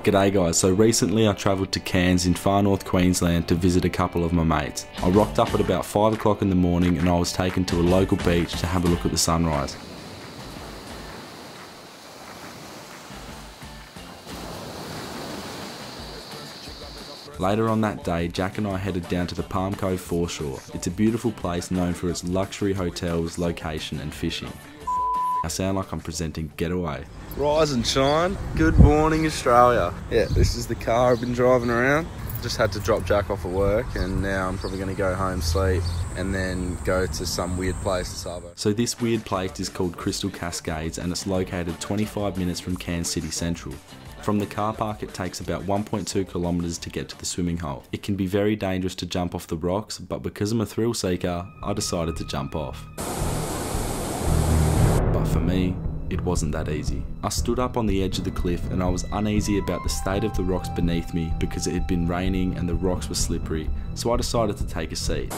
G'day guys, so recently I travelled to Cairns in far north Queensland to visit a couple of my mates. I rocked up at about 5 o'clock in the morning and I was taken to a local beach to have a look at the sunrise. Later on that day, Jack and I headed down to the Palm Cove foreshore. It's a beautiful place known for its luxury hotels, location and fishing. I sound like I'm presenting Getaway. Rise and shine. Good morning, Australia. Yeah, this is the car I've been driving around. Just had to drop Jack off at work and now I'm probably going to go home, sleep and then go to some weird place in Sabo. So this weird place is called Crystal Cascades and it's located 25 minutes from Cairns City Central. From the car park it takes about 1.2 kilometres to get to the swimming hole. It can be very dangerous to jump off the rocks, but because I'm a thrill seeker, I decided to jump off. But for me, it wasn't that easy. I stood up on the edge of the cliff and I was uneasy about the state of the rocks beneath me because it had been raining and the rocks were slippery, so I decided to take a seat.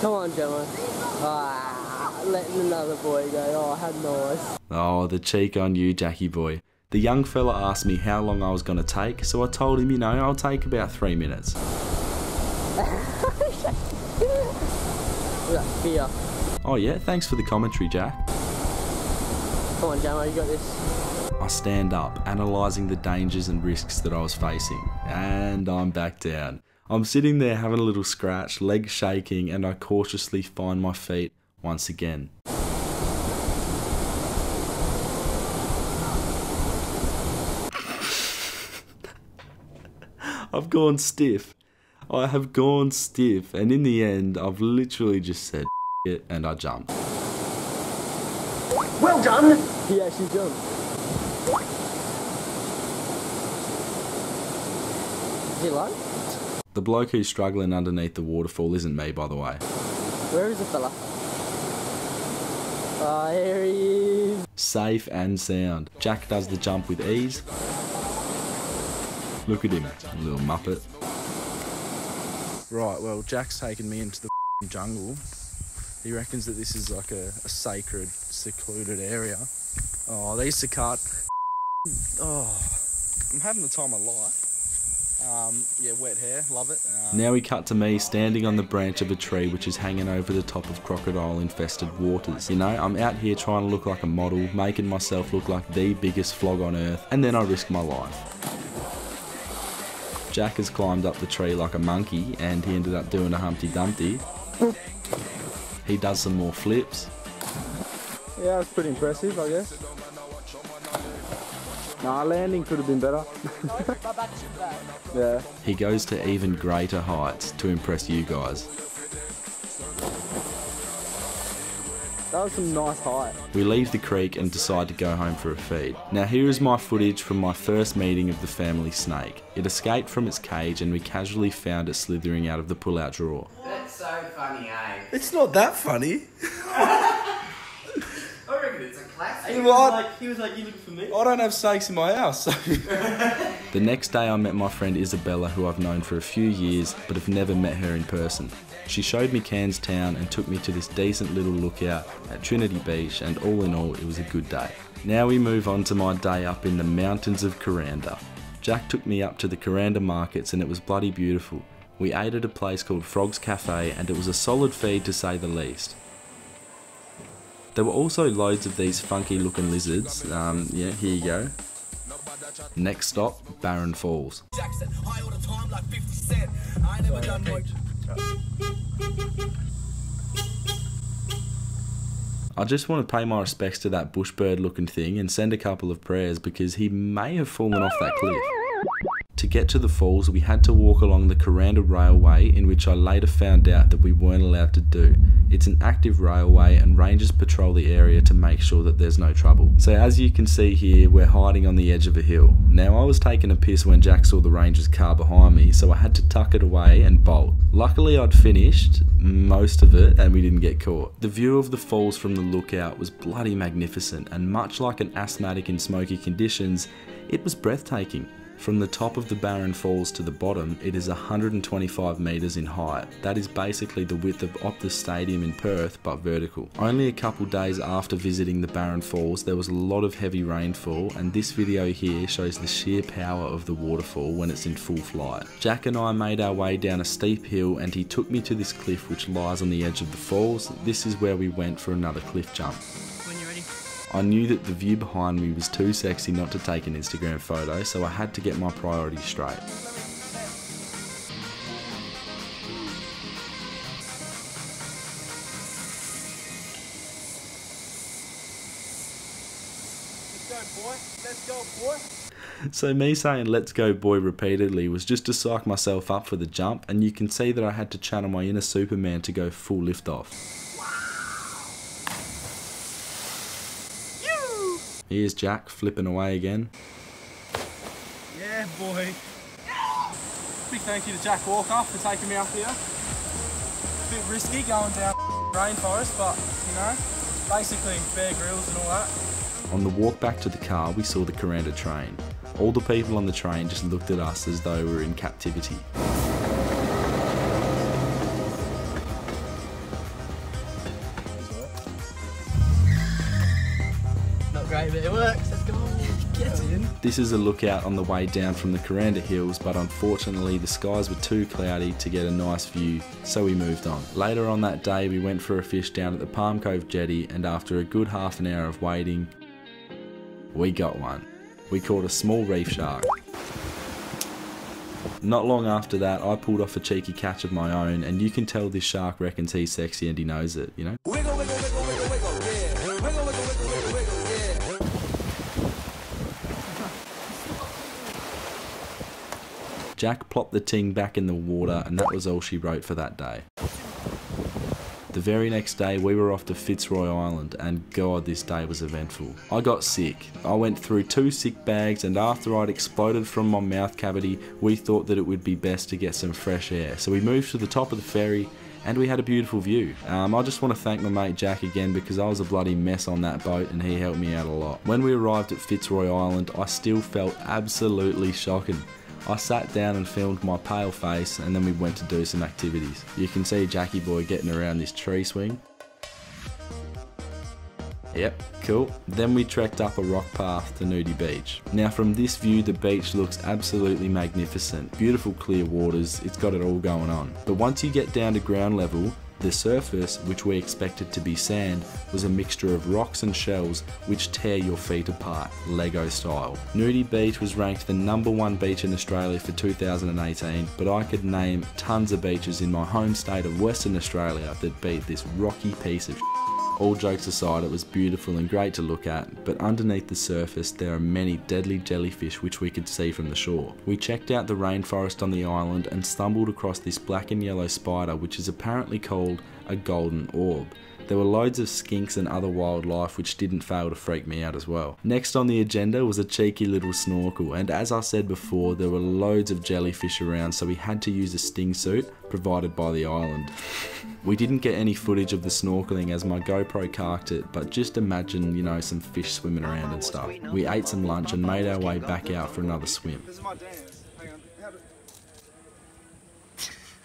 Come on, JAMO. Letting another boy go. Oh, how nice. Oh, the cheek on you, Jackie boy. The young fella asked me how long I was going to take, so I told him, I'll take about 3 minutes. Fear. Oh yeah, thanks for the commentary, Jack. Come on, JAMO, you got this. I stand up, analysing the dangers and risks that I was facing, and I'm back down. I'm sitting there having a little scratch, legs shaking, and I cautiously find my feet once again. I've gone stiff. I have gone stiff, and in the end, I've literally just said it and I jumped. Well done! He actually jumped. Is he low? The bloke who's struggling underneath the waterfall isn't me, by the way. Where is the fella? Oh, here he is. Safe and sound. Jack does the jump with ease. Look at him, little muppet. Right, well, Jack's taken me into the jungle. He reckons that this is like a sacred, secluded area. Oh, these cicadas. Oh, I'm having the time of life. Yeah, wet hair, love it. Now we cut to me standing on the branch of a tree which is hanging over the top of crocodile-infested waters. I'm out here trying to look like a model, making myself look like the biggest flog on earth, and then I risk my life. Jack has climbed up the tree like a monkey and he ended up doing a Humpty Dumpty. He does some more flips. Yeah, it's pretty impressive, I guess. Nah, landing could have been better. Yeah. He goes to even greater heights to impress you guys. That was some nice height. We leave the creek and decide to go home for a feed. Now here is my footage from my first meeting of the family snake. It escaped from its cage and we casually found it slithering out of the pull-out drawer. That's so funny, eh? It's not that funny. I reckon it's a classic. He was like, you looking for me? I don't have snakes in my house, so... The next day I met my friend Isabella, who I've known for a few years but have never met her in person. She showed me Cairns town and took me to this decent little lookout at Trinity Beach, and all in all it was a good day. Now we move on to my day up in the mountains of Kuranda. Jack took me up to the Kuranda markets and it was bloody beautiful. We ate at a place called Frog's Cafe and it was a solid feed to say the least. There were also loads of these funky looking lizards. Yeah, here you go. Next stop, Barron Falls. I just want to pay my respects to that bushbird looking thing and send a couple of prayers because he may have fallen off that cliff. To get to the falls we had to walk along the Kuranda Railway, in which I later found out that we weren't allowed to do. It's an active railway and rangers patrol the area to make sure that there's no trouble. So as you can see here, we're hiding on the edge of a hill. Now I was taking a piss when Jack saw the ranger's car behind me, so I had to tuck it away and bolt. Luckily I'd finished most of it and we didn't get caught. The view of the falls from the lookout was bloody magnificent, and much like an asthmatic in smoky conditions, it was breathtaking. From the top of the Barron Falls to the bottom, it is 125 metres in height. That is basically the width of Optus Stadium in Perth, but vertical. Only a couple days after visiting the Barron Falls, there was a lot of heavy rainfall, and this video here shows the sheer power of the waterfall when it's in full flight. Jack and I made our way down a steep hill, and he took me to this cliff which lies on the edge of the falls. This is where we went for another cliff jump. When you're ready. I knew that the view behind me was too sexy not to take an Instagram photo, so I had to get my priorities straight. Let's go, boy. So me saying "let's go boy" repeatedly was just to psych myself up for the jump, and you can see that I had to channel my inner Superman to go full lift off. Here's Jack flipping away again. Yeah, boy. Big thank you to Jack Walker for taking me up here. Bit risky going down rainforest, but you know, basically Bear Grylls and all that. On the walk back to the car, we saw the Coranda train. All the people on the train just looked at us as though we were in captivity. Great, but it works. Let's go. Get in. This is a lookout on the way down from the Coranda Hills, but unfortunately the skies were too cloudy to get a nice view, so we moved on. Later on that day we went for a fish down at the Palm Cove jetty, and after a good half an hour of waiting, we got one. We caught a small reef shark. Not long after that I pulled off a cheeky catch of my own, and you can tell this shark reckons he's sexy and he knows it, you know? Wiggle, wiggle, wiggle, wiggle, wiggle, yeah. Wiggle, wiggle, wiggle, wiggle, wiggle, yeah. Jack plopped the ting back in the water, and that was all she wrote for that day. The very next day we were off to Fitzroy Island, and God, this day was eventful. I got sick. I went through 2 sick bags, and after I'd exploded from my mouth cavity, we thought that it would be best to get some fresh air. So we moved to the top of the ferry, and we had a beautiful view. I just want to thank my mate Jack again, because I was a bloody mess on that boat and he helped me out a lot. When we arrived at Fitzroy Island, I still felt absolutely shocking. I sat down and filmed my pale face, and then we went to do some activities. You can see Jackie boy getting around this tree swing. Yep, cool. Then we trekked up a rock path to Nudie Beach. Now from this view the beach looks absolutely magnificent. Beautiful clear waters, it's got it all going on. But once you get down to ground level, the surface, which we expected to be sand, was a mixture of rocks and shells which tear your feet apart, Lego style. Nudie Beach was ranked the #1 beach in Australia for 2018, but I could name tons of beaches in my home state of Western Australia that beat this rocky piece of shit. All jokes aside, it was beautiful and great to look at, but underneath the surface there are many deadly jellyfish which we could see from the shore. We checked out the rainforest on the island and stumbled across this black and yellow spider which is apparently called a golden orb. There were loads of skinks and other wildlife which didn't fail to freak me out as well. Next on the agenda was a cheeky little snorkel, and as I said before, there were loads of jellyfish around, so we had to use a sting suit provided by the island. We didn't get any footage of the snorkeling as my GoPro carked it, but just imagine, you know, some fish swimming around and stuff. We ate some lunch and made our way back out for another swim. This is my dance. Hang on.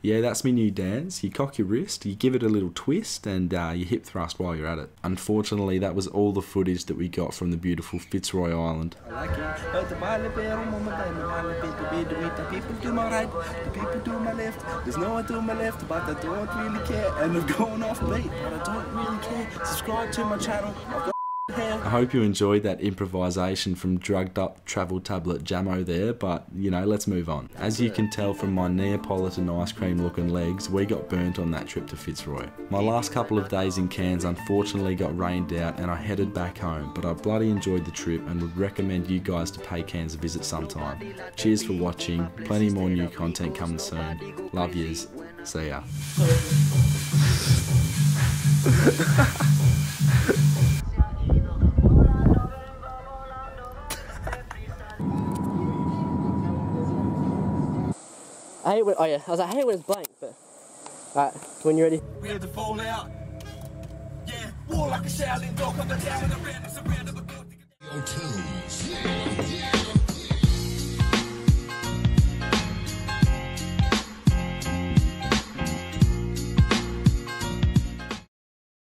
Yeah, that's my new dance. You cock your wrist, you give it a little twist, and you hip thrust while you're at it. Unfortunately, that was all the footage that we got from the beautiful Fitzroy Island. I like it. But the people to my right, the people to my left. There's no one to my left, but I don't really care. And I'm going off beat, but I don't really care. Subscribe to my channel. I've got I hope you enjoyed that improvisation from drugged up travel tablet JAMO there, but you know, let's move on. As you can tell from my Neapolitan ice cream looking legs, we got burnt on that trip to Fitzroy. My last couple of days in Cairns unfortunately got rained out and I headed back home, but I bloody enjoyed the trip and would recommend you guys to pay Cairns a visit sometime. Cheers for watching, plenty more new content coming soon. Love yous, see ya. I hate when, oh yeah, I was like, I hate when it's blank, but... Alright, when you're ready. We had to fall out. Yeah, war like a Shaolin dog on the down and around, surrounded by